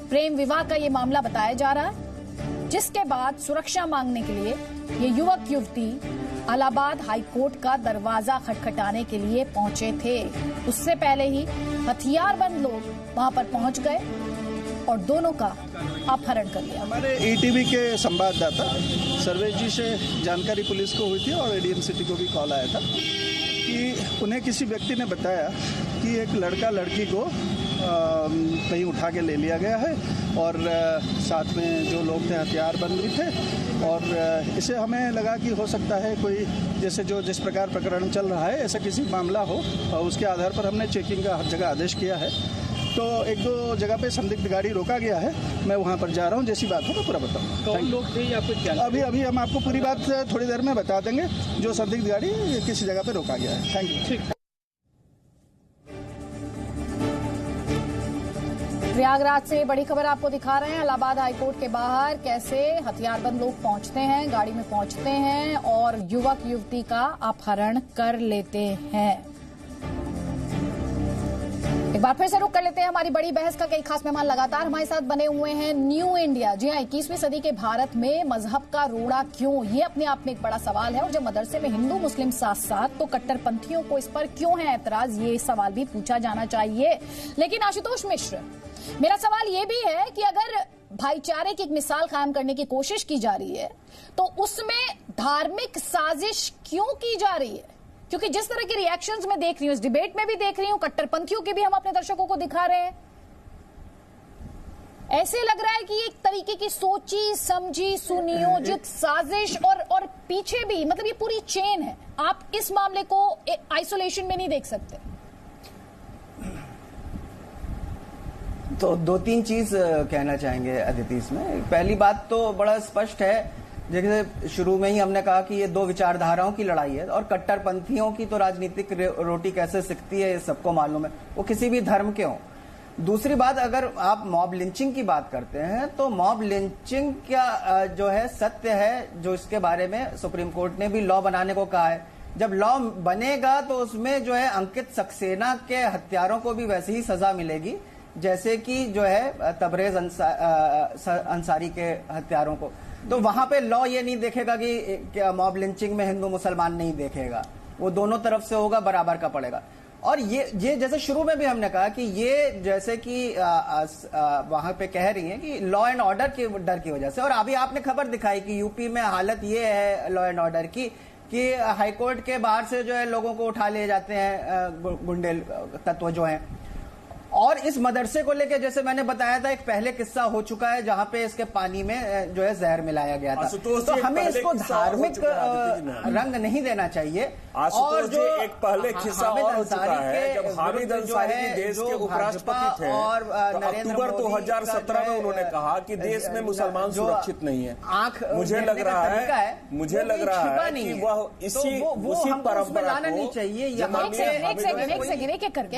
प्रेम विवाह का ये मामला बताया जा रहा है। जिसके बाद सुरक्षा मांगने के लिए ये युवक युवती इलाहाबाद हाई कोर्ट का दरवाजा खटखटाने के लिए पहुंचे थे। उससे पहले ही हथियारबंद लोग वहां पर पहुंच गए और दोनों का अपहरण कर लिया। हमारे ईटीवी के संवाददाता सर्वेश जी से जानकारी पुलिस को हुई थी और एडीएम सिटी को भी कॉल आया था कि उन्हें किसी व्यक्ति ने बताया कि एक लड़का लड़की को कहीं उठा के ले लिया गया है और साथ में जो लोग थे हथियारबंद भी थे और इसे हमें लगा कि हो सकता है कोई जैसे जो जिस प्रकार प्रकरण चल रहा है ऐसा किसी मामला हो और उसके आधार पर हमने चेकिंग का हर जगह आदेश किया है। तो एक दो जगह पे संदिग्ध गाड़ी रोका गया है, मैं वहाँ पर जा रहा हूँ, जैसी बात हो मैं पूरा बताऊँगा। कौन लोग थे या कुछ अभी हम आपको पूरी बात थोड़ी देर में बता देंगे। जो संदिग्ध गाड़ी किसी जगह पे रोका गया है। Thank you. प्रयागराज से बड़ी खबर आपको दिखा रहे हैं। इलाहाबाद हाईकोर्ट के बाहर कैसे हथियारबंद लोग पहुंचते हैं, गाड़ी में पहुंचते हैं और युवक युवती का अपहरण कर लेते हैं। एक बार फिर से रुक कर लेते हैं हमारी बड़ी बहस का। कई खास मेहमान लगातार हमारे साथ बने हुए हैं। न्यू इंडिया, जी हाँ, 21वीं सदी के भारत में मजहब का रोड़ा क्यों, ये अपने आप में एक बड़ा सवाल है। और जब मदरसे में हिंदू मुस्लिम साथ साथ तो कट्टरपंथियों को इस पर क्यों है एतराज, ये सवाल भी पूछा जाना चाहिए। लेकिन आशुतोष मिश्र, मेरा सवाल ये भी है कि अगर भाईचारे की एक मिसाल कायम करने की कोशिश की जा रही है तो उसमें धार्मिक साजिश क्यों की जा रही है? क्योंकि जिस तरह के रिएक्शंस मैं देख रही हूं, इस डिबेट में भी देख रही हूं, कट्टरपंथियों के भी हम अपने दर्शकों को दिखा रहे हैं, ऐसे लग रहा है कि एक तरीके की सोची समझी सुनियोजित साजिश और पीछे भी मतलब ये पूरी चेन है। आप इस मामले को आइसोलेशन में नहीं देख सकते। तो दो तीन चीज कहना चाहेंगे अदिति इसमें। पहली बात तो बड़ा स्पष्ट है, जैसे शुरू में ही हमने कहा कि ये दो विचारधाराओं की लड़ाई है और कट्टरपंथियों की तो राजनीतिक रोटी कैसे सिकती है ये सबको मालूम है, वो किसी भी धर्म के हों। दूसरी बात, अगर आप मॉब लिंचिंग की बात करते हैं तो मॉब लिंचिंग क्या जो है सत्य है, जो इसके बारे में सुप्रीम कोर्ट ने भी लॉ बनाने को कहा है। जब लॉ बनेगा तो उसमें जो है अंकित सक्सेना के हत्यारों को भी वैसे ही सजा मिलेगी जैसे कि जो है तबरेज अंसारी के हत्यारों को। तो वहां पे लॉ ये नहीं देखेगा कि मॉब लिंचिंग में हिंदू मुसलमान नहीं देखेगा, वो दोनों तरफ से होगा, बराबर का पड़ेगा। और ये जैसे शुरू में भी हमने कहा कि ये जैसे कि वहां पे कह रही हैं कि लॉ एंड ऑर्डर के डर की वजह से, और अभी आपने खबर दिखाई कि यूपी में हालत ये है लॉ एंड ऑर्डर की कि हाईकोर्ट के बाहर से जो है लोगों को उठा ले जाते हैं गुंडे तत्व जो हैं। और इस मदरसे को लेकर जैसे मैंने बताया था, एक पहले किस्सा हो चुका है जहां पे इसके पानी में जो है जहर मिलाया गया था। तो हमें इसको धार्मिक रंग नहीं देना चाहिए। और जो एक पहले किस्सा और हो चुका है जब हामिद अंसारी देश के उपराष्ट्रपति थे और अक्टूबर 2017 में उन्होंने कहा कि देश में मुसलमान सुरक्षित नहीं है। मुझे लग रहा है कि वह उसी परंपरा को नहीं चाहिए। एक एक करके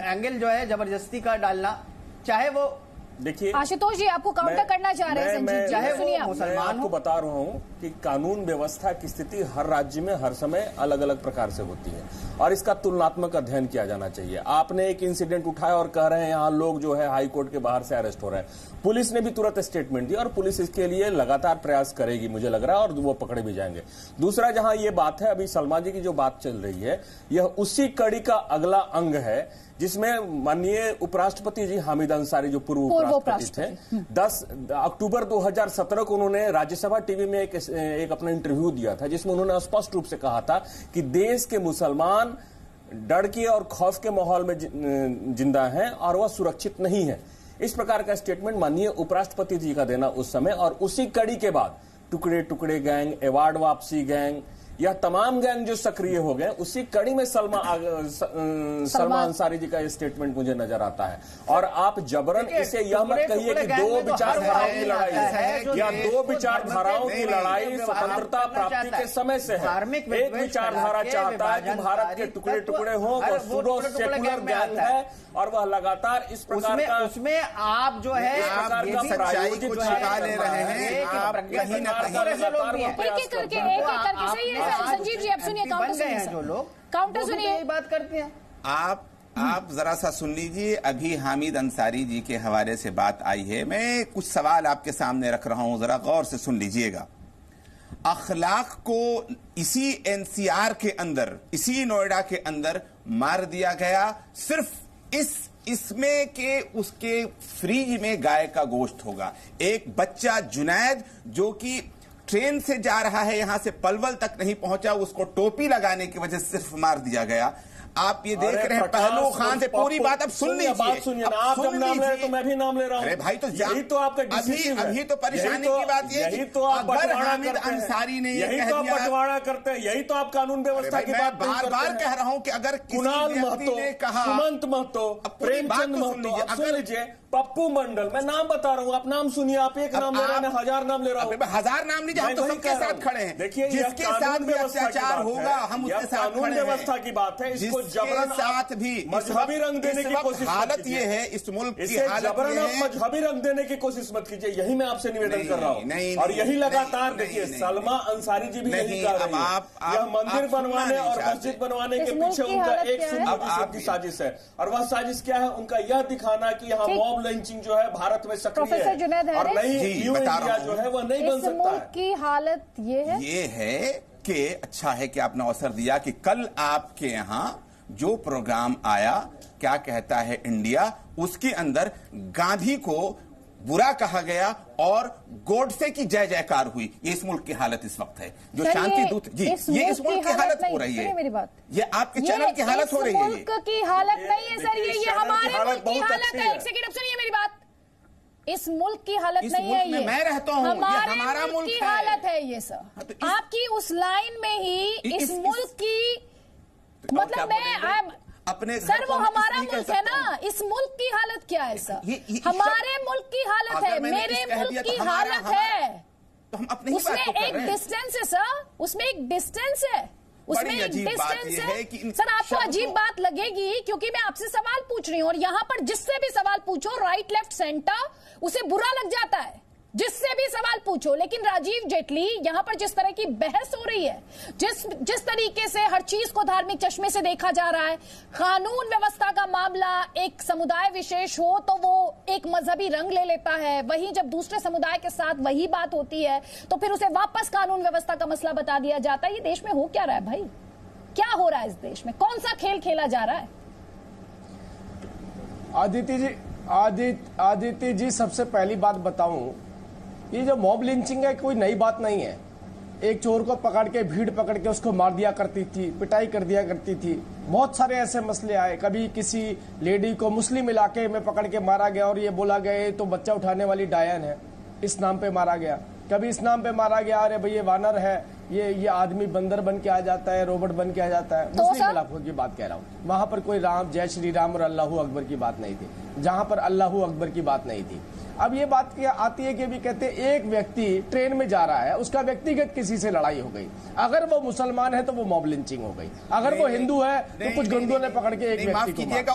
एंगल जो है जबरदस्ती का डालना, चाहे वो देखिए आशुतोष जी आपको काउंटर करना चाह रहे हैं संजीव, चाहे वो मुसलमान को बता रहा हूं कि कानून व्यवस्था की स्थिति हर राज्य में हर समय अलग अलग प्रकार से होती है और इसका तुलनात्मक अध्ययन किया जाना चाहिए। आपने एक इंसिडेंट उठाया और कह रहे हैं यहां लोग जो है हाई कोर्ट के बाहर से अरेस्ट हो रहे हैं। पुलिस ने भी तुरंत स्टेटमेंट दी और पुलिस इसके लिए लगातार प्रयास करेगी मुझे लग रहा है, और वो पकड़े भी जाएंगे। दूसरा, जहां ये बात है अभी सलमान जी की जो बात चल रही है, यह उसी कड़ी का अगला अंग है जिसमें माननीय उपराष्ट्रपति जी हामिद अंसारी जो पूर्व उपराष्ट्रपति थे 10 अक्टूबर 2017 को उन्होंने राज्यसभा टीवी में एक अपना इंटरव्यू दिया था जिसमें उन्होंने स्पष्ट रूप से कहा था कि देश के मुसलमान डर के और खौफ के माहौल में जिंदा हैं और वह सुरक्षित नहीं है। इस प्रकार का स्टेटमेंट माननीय उपराष्ट्रपति जी का देना उस समय, और उसी कड़ी के बाद टुकड़े टुकड़े गैंग, अवार्ड वापसी गैंग, यह तमाम गैंग जो सक्रिय हो गए, उसी कड़ी में सलमान अंसारी जी का स्टेटमेंट मुझे नजर आता है। और आप जबरन इसे यह मत कहिए कि दो विचारधाराओं की लड़ाई है या दो विचारधाराओं की लड़ाई स्वतंत्रता प्राप्ति के समय से है। एक विचारधारा चाहता है कि भारत के टुकड़े टुकड़े हों, वह सूडो सेकुलर गैंग है और वह लगातार इस प्रकार का उसमें आप जो है प्रायोजित छिपा ले रहे हैं। आप कहीं न कहीं संजीव जी आप सुनिए, काउंटर सुनिए, जो लोग काउंटर सुनिए, बात करते हैं। आप आप जरा सा सुन लीजिए। अभी हामिद अंसारी जी के हवाले से बात आई है, मैं कुछ सवाल आपके सामने रख रहा हूं, जरा गौर से सुन लीजिएगा। अखलाक को इसी एनसीआर के अंदर, इसी नोएडा के अंदर मार दिया गया, सिर्फ इसमें के उसके फ्रिज में गाय का गोश्त होगा। एक बच्चा जुनैद जो कि ट्रेन से जा रहा है, यहां से पलवल तक नहीं पहुंचा, उसको टोपी लगाने की वजह से सिर्फ मार दिया गया। आप ये देख रहे हैं पहलू खान से पूरी बात अब सुन लीजिए। बात सुनिए ना, आप जब नाम ले रहे तो मैं भी नाम ले रहा हूं। अरे भाई तो यही तो आपका अभी तो परेशानी की बात ये यही तो आप अगर हामिद अंसारी ने यही तो आप बंटवारा करते हैं, यही तो आप कानून व्यवस्था की बात बार बार कह रहा हूं कि अगर कुणाल किसी व्यक्ति ने कहा, सुमंत महतो, प्रेमचंद महतो, अब सुन लीजिए, पप्पू मंडल, मैं नाम बता रहा हूँ, आप नाम सुनिए। आप एक नाम ले रहे हैं, 1000 नाम ले रहा हूँ। 1000 नाम लीजिए, हम तो सबके साथ खड़े हैं। देखिए, जिसके साथ भी अत्याचार होगा हम उसके साथ कानून व्यवस्था की बात है। इसको जबरन साथ भी मजहबी रंग देने की कोशिश, हालत ये है इस मुल्क की हालत, जबरन आप मजहबी रंग देने की कोशिश मत कीजिए। यही मैं आपसे निवेदन कर रहा हूँ। और यही लगातार देखिए, सलमा अंसारी जी भी यही कह रही है। यह मंदिर बनवाने और मस्जिद बनवाने के पीछे उनका एक सुन्नी की साजिश है। और वह साजिश क्या है? उनका यह दिखाना कि यहाँ मॉब लिंचिंग जो है भारत में सक्रिय है और नई न्यू इंडिया जो है वह नहीं बन सकता है। की हालत ये है कि अच्छा है कि आपने अवसर दिया कि कल आपके यहाँ जो प्रोग्राम आया, क्या कहता है इंडिया, उसके अंदर गांधी को बुरा कहा गया और गोडसे की जय जयकार हुई। ये इस मुल्क की हालत इस वक्त है, जो शांति दूत जी, ये इस मुल्क की हालत हो रही है। मेरी बात, ये आपके चैनल की हालत हो रही है। मुल्क की हालत नहीं है सर, ये हमारे मुल्क की हालत है। एक सेकंड, अब सुनिए मेरी बात। इस मुल्क की हालत नहीं है ये, मैं रहता हूं, हमारा मुल्क की हालत है ये सर। आपकी उस लाइन में ही इस मुल्क की, मतलब मैं अपने सर, वो हमारा मुल्क है ना, इस मुल्क की हालत क्या है सर? हमारे मुल्क की हालत है, मेरे मुल्क की हालत है। तो हम अपने उसमें एक डिस्टेंस है सर, उसमें एक डिस्टेंस है, उसमें एक डिस्टेंस है। सर आपको अजीब बात लगेगी क्योंकि मैं आपसे सवाल पूछ रही हूं और यहां पर जिससे भी सवाल पूछो, राइट लेफ्ट सेंटर, उसे बुरा लग जाता है, जिससे भी सवाल पूछो। लेकिन राजीव जेटली, यहां पर जिस तरह की बहस हो रही है, जिस तरीके से हर चीज को धार्मिक चश्मे से देखा जा रहा है, कानून व्यवस्था का मामला एक समुदाय विशेष हो तो वो एक मजहबी रंग ले लेता है, वहीं जब दूसरे समुदाय के साथ वही बात होती है तो फिर उसे वापस कानून व्यवस्था का मसला बता दिया जाता है। ये देश में हो क्या रहा है भाई? क्या हो रहा है इस देश में? कौन सा खेल खेला जा रहा है? आदित्य जी, सबसे पहली बात बताऊं, ये जो मॉब लिंचिंग है कोई नई बात नहीं है। एक चोर को पकड़ के, भीड़ पकड़ के उसको मार दिया करती थी, पिटाई कर दिया करती थी। बहुत सारे ऐसे मसले आए। कभी किसी लेडी को मुस्लिम इलाके में पकड़ के मारा गया और ये बोला गया ये तो बच्चा उठाने वाली डायन है, इस नाम पे मारा गया। कभी इस नाम पे मारा गया, अरे भाई ये वानर है, ये आदमी बंदर बन के आ जाता है, रोबोट बन के आ जाता है। मुस्लिम इलाकों की बात कह रहा हूँ, वहां पर कोई राम, जय श्री राम और अल्लाहू अकबर की बात नहीं थी, जहां पर अल्लाहू अकबर की बात नहीं थी। अब ये बात क्या आती है कि भी कहते हैं एक व्यक्ति ट्रेन में जा रहा है, उसका व्यक्तिगत किसी से लड़ाई हो गई, अगर वो मुसलमान है तो वो मॉब लिंचिंग हो गई, अगर वो हिंदू है तो कुछ गुंडों ने पकड़ के एक व्यक्ति को मारा।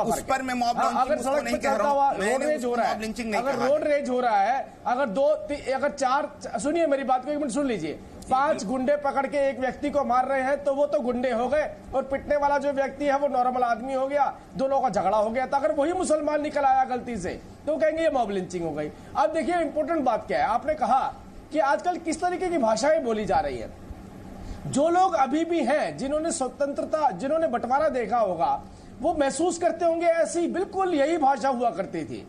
उस पर मैं मॉब लिंचिंग अगर सड़क पर चलता हुआ रोड रेज हो रहा है, अगर रोड रेज हो रहा है, अगर चार, सुनिए मेरी बात को एक मिनट सुन लीजिए, 5 गुंडे पकड़ के एक व्यक्ति को मार रहे हैं तो वो तो गुंडे हो गए और पिटने वाला जो व्यक्ति है वो नॉर्मल आदमी हो गया, दोनों का झगड़ा हो गया। तो अगर वही मुसलमान निकल आया गलती से तो कहेंगे ये मॉब लिंचिंग हो गई। अब देखिए इंपॉर्टेंट बात क्या है, आपने कहा कि आजकल किस तरीके की भाषाएं बोली जा रही है। जो लोग अभी भी हैं, जिन्होंने स्वतंत्रता, जिन्होंने बंटवारा देखा होगा, वो महसूस करते होंगे ऐसी बिल्कुल यही भाषा हुआ करती थी।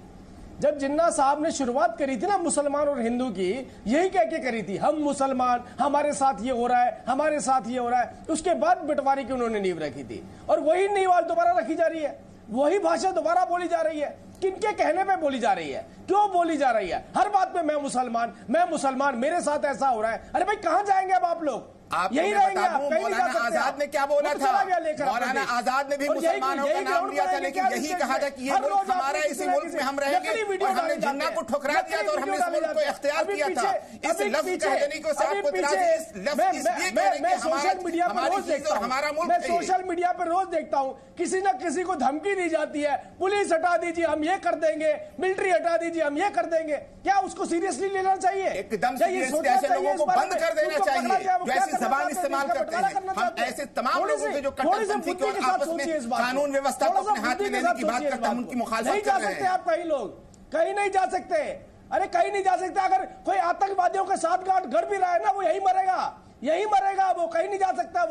जब जिन्ना साहब ने शुरुआत करी थी ना मुसलमान और हिंदू की, यही कह के करी थी, हम मुसलमान, हमारे साथ ये हो रहा है, हमारे साथ ये हो रहा है। उसके बाद बंटवारे की उन्होंने नींव रखी थी और वही नींव आज दोबारा रखी जा रही है, वही भाषा दोबारा बोली जा रही है। किनके कहने पे बोली जा रही है, क्यों बोली जा रही है? हर बात में मैं मुसलमान, मेरे साथ ऐसा हो रहा है। अरे भाई कहां जाएंगे अब आप लोग? यही रहेंगे आप, कहीं नहीं जा सकते। आजाद ने क्या बोला था? मौलाना आजाद ने भी मुसलमानों का नाम लिया था, लेकिन यही कहा था कि ये मुल्क हमारा, इसी मुल्क में हम रहेंगे। और हमने जिन्ना को ठुकरा दिया था और हमने इस मुल्क को इख्तियार किया था। इस लफ्ज कह देने को आपको इतराज है, इस लफ्ज इसलिए कह रहे हैं कि सोशल मीडिया पर रोज देखता हूं, हमारा मुल्क मैं सोशल मीडिया पर रोज देखता हूं, किसी न किसी को धमकी दी जाती है, पुलिस हटा दीजिए हम ये कर देंगे, मिलिट्री हटा दीजिए हम ये कर देंगे। क्या उसको सीरियसली लेना चाहिए? एकदम सीरियसली ऐसे लोगों को बंद कर देना चाहिए जो ऐसी जबान इस्तेमाल करते हैं। हम ऐसे तमाम लोगों से जो कट्टरपंथी के और आपस में कानून व्यवस्था को अपने हाथ में लेने की बात करते हैं, हम उनकी मुखालफत नहीं जा सकते आप, कहीं लोग कहीं नहीं जा सकते, अरे कहीं नहीं जा सकते। अगर कोई आतंकवादियों के साथ गांठ गड़ भी रहा है ना, वो यही मरेगा, यही मरेगा, वो कहीं नहीं जा सकता,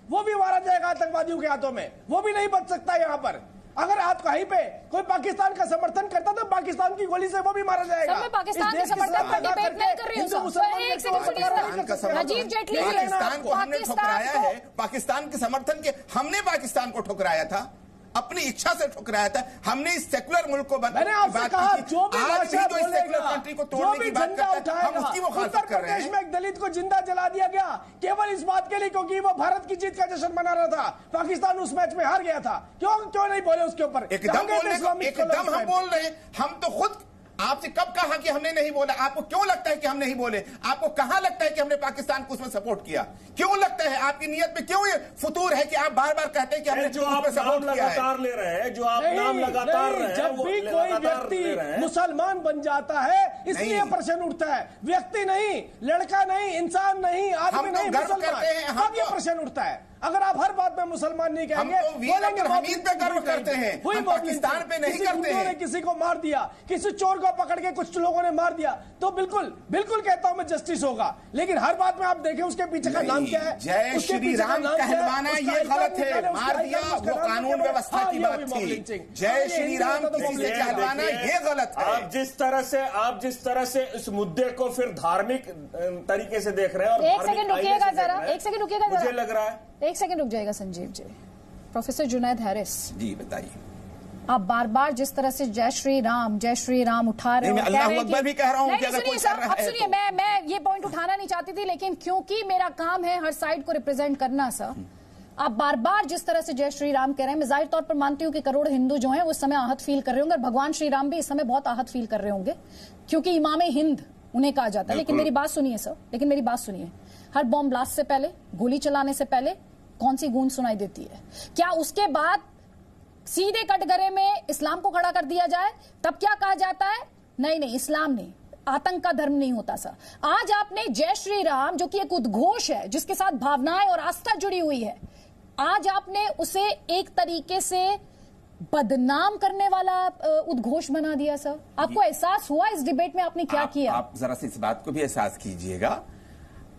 वो भी मारा जाएगा आतंकवादियों के हाथों में, वो भी नहीं बच सकता यहाँ पर। अगर आप कहीं पे कोई पाकिस्तान का समर्थन करता तो पाकिस्तान की गोली से वो भी मारा जाएगा। मैं पाकिस्तान के समर्थन पर डिबेट नहीं कर रही हूं। एक सेकंड सुनिए, राजीव जेटली पाकिस्तान को हमने ठुकराया है, पाकिस्तान के समर्थन के हमने पाकिस्तान को ठुकराया था, अपनी इच्छा से ठुकराया था हमने। इस सेकुलर मुल्क को मैंने आपसे कहा जो भी भाषा बोलेगा, कंट्री को जो तोड़ने भी की बात झंडा करते हैं, हम उठाएगा, उसकी मुखालफत उत्तर कर रहे प्रदेश हैं। में एक दलित को जिंदा जला दिया गया केवल इस बात के लिए क्योंकि वो भारत की जीत का जश्न मना रहा था। पाकिस्तान उस मैच में हार गया था, क्यों नहीं बोले उसके ऊपर? एकदम हम बोल रहे हैं। हम तो खुद आपसे कब कहा कि हमने नहीं बोला? आपको क्यों लगता है कि हम नहीं बोले? आपको कहां लगता है कि हमने पाकिस्तान को उसमें सपोर्ट किया? क्यों लगता है? आपकी नीयत में क्यों ये फुतूर है कि आप बार बार कहते हैं कि हमने जो आप नाम लगातार ले रहे हैं, जो आप नाम लगातार ले रहे हैं, जब भी कोई व्यक्ति मुसलमान बन जाता है इसलिए प्रश्न उठता है, व्यक्ति नहीं, लड़का नहीं, इंसान नहीं, आदमी नहीं, मुसलमान, तब ये प्रश्न उठता है। अगर आप हर बात में मुसलमान नहीं कहेंगे, हमीद पे गर्व करते हैं, हम पाकिस्तान पे नहीं करते हैं। किसी को मार दिया, किसी चोर को पकड़ के कुछ लोगों ने मार दिया, तो बिल्कुल कहता हूं मैं जस्टिस होगा। लेकिन हर बात में आप देखें उसके पीछे का नाम क्या है? जय श्री राम कहलवाना ये गलत है, मार दिया, वो कानून व्यवस्था की बात थी। जय श्री राम किसी से कहलवाना ये गलत है। आप जिस तरह से इस मुद्दे को फिर धार्मिक तरीके से देख रहे हैं और एक सेकंड रुकिएगा जरा, एक सेकंड रुकिएगा जरा, मुझे लग रहा है एक सेकंड रुक जाएगा संजीव जी। प्रोफेसर जुनैद हैरिस जी बताइए, आप बार बार जिस तरह से जय श्री राम उठा रहे हो, मैं अल्लाहू अकबर भी कह रहा हूं कि अगर कोई कर रहा है सुनिए, मैं ये पॉइंट उठाना नहीं चाहती थी, लेकिन क्योंकि मेरा काम है हर साइड को रिप्रेजेंट करना सर, आप बार बार जिस तरह से जय श्री राम कह रहे हैं, मैं जाहिर तौर पर मानती हूं कि करोड़ हिंदू जो हैं वो इस समय आहत फील कर रहे होंगे, और भगवान श्री राम भी इस समय बहुत आहत फील कर रहे होंगे, क्योंकि इमामे हिंद उन्हें कहा जाता है। लेकिन मेरी बात सुनिए सर, लेकिन मेरी बात सुनिए, हर बॉम्ब ब्लास्ट से पहले, गोली चलाने से पहले कौन सी गूंज सुनाई देती है? क्या उसके बाद सीधे कटघरे में इस्लाम को खड़ा कर दिया जाए तब क्या कहा जाता है? नहीं, इस्लाम नहीं, आतंक का धर्म नहीं होता सर। आज आपने जय श्री राम, जो कि एक उद्घोष है जिसके साथ भावनाएं और आस्था जुड़ी हुई है, आज आपने उसे एक तरीके से बदनाम करने वाला उद्घोष बना दिया सर। आपको एहसास हुआ इस डिबेट में आपने क्या किया? आप जरा से इस बात को भी एहसास कीजिएगा,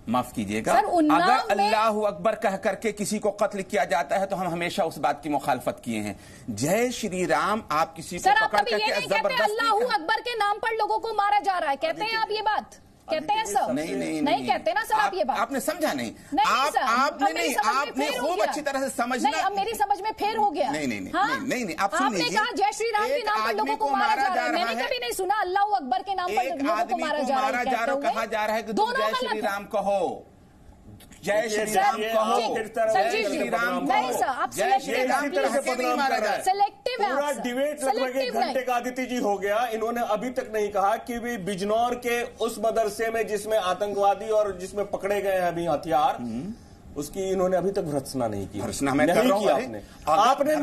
माफ कीजिएगा, सर, अगर अल्लाहू अकबर कह करके किसी को कत्ल किया जाता है तो हम हमेशा उस बात की मुखालफत किए हैं। जय श्री राम आप किसी को पकड़ करके जबरदस्ती, अल्लाहू अकबर के नाम पर लोगों को मारा जा रहा है, कहते हैं आप ये बात? कहते हैं सर? नहीं कहते ना सर आप ये बात? आपने समझा नहीं, आपने खूब अच्छी तरह से समझना। अब मेरी समझ में फेर हो गया। नहीं, आप सुन लीजिए। आपने कहा जय श्री राम के नाम पर लोगों को मारा जा रहा है, मैंने कभी नहीं सुना अल्लाहू अकबर के नाम पर लोगों को मारा जा रहा है। कहा जा रहा है कि तुम जय श्री राम कहो, जय श्री राम कहो, संजीव जी नहीं सर, आप सेलेक्टिव है, पूरा डिबेट लगभग 1 घंटे का आदित्य जी हो गया। इन्होंने अभी तक नहीं कहा कि भी बिजनौर के उस मदरसे में जिसमें आतंकवादी और जिसमें पकड़े गए हैं अभी हथियार, उसकी इन्होंने अभी तक भर्त्सना नहीं की। आपने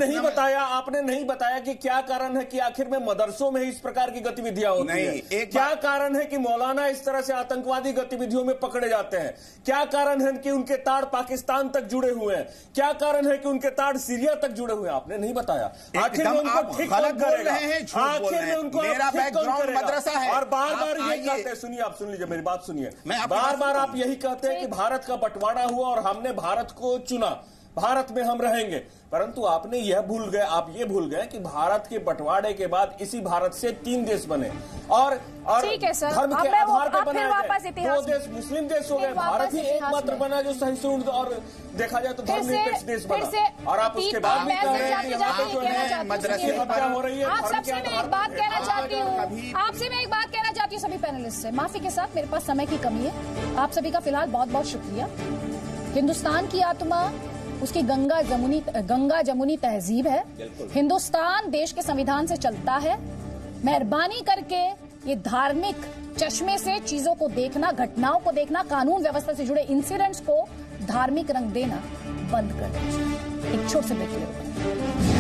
नहीं बताया कि क्या कारण है कि आखिर में मदरसों में इस प्रकार की गतिविधियां होती हैं। क्या कारण है कि मौलाना इस तरह से आतंकवादी गतिविधियों में पकड़े जाते हैं? क्या कारण है कि उनके तार पाकिस्तान तक जुड़े हुए हैं? क्या कारण है कि उनके तार सीरिया तक जुड़े हुए हैं? आपने नहीं बताया। आखिर में उनको ठीक कौन करेगा? आखिर में उनको मदरसा है। और बार बार यही कहते हैं, सुनिए, आप सुन लीजिए मेरी बात सुनिए, बार बार आप यही कहते हैं कि भारत का बंटवारा हुआ और हमने भारत को चुना, भारत में हम रहेंगे, परंतु आपने यह भूल गए कि भारत के बंटवारे के बाद इसी भारत से 3 देश बने और ठीक है सर, धर्म के आधार पर बनाए गए 2 देश मुस्लिम देश हो गए। भारत ही एकमात्र बना जो सहिष्णु और देखा जाए तो धर्मनिरपेक्ष देश बना। और आप उसके बाद भी कह रहे हैं कि वहां जो है मदरसे हत्या हो रही है। आपसे मैं एक बात कहना चाहती हूँ सभी पैनलिस्ट से, माफी के साथ मेरे पास समय की कमी है। आप सभी का फिलहाल बहुत बहुत शुक्रिया। हिंदुस्तान की आत्मा उसकी गंगा जमुनी तहजीब है। हिंदुस्तान देश के संविधान से चलता है। मेहरबानी करके ये धार्मिक चश्मे से चीजों को देखना, घटनाओं को देखना, कानून व्यवस्था से जुड़े इंसिडेंट्स को धार्मिक रंग देना बंद कर दीजिए। एक छोटे से ब्रेक के लिए रुकना।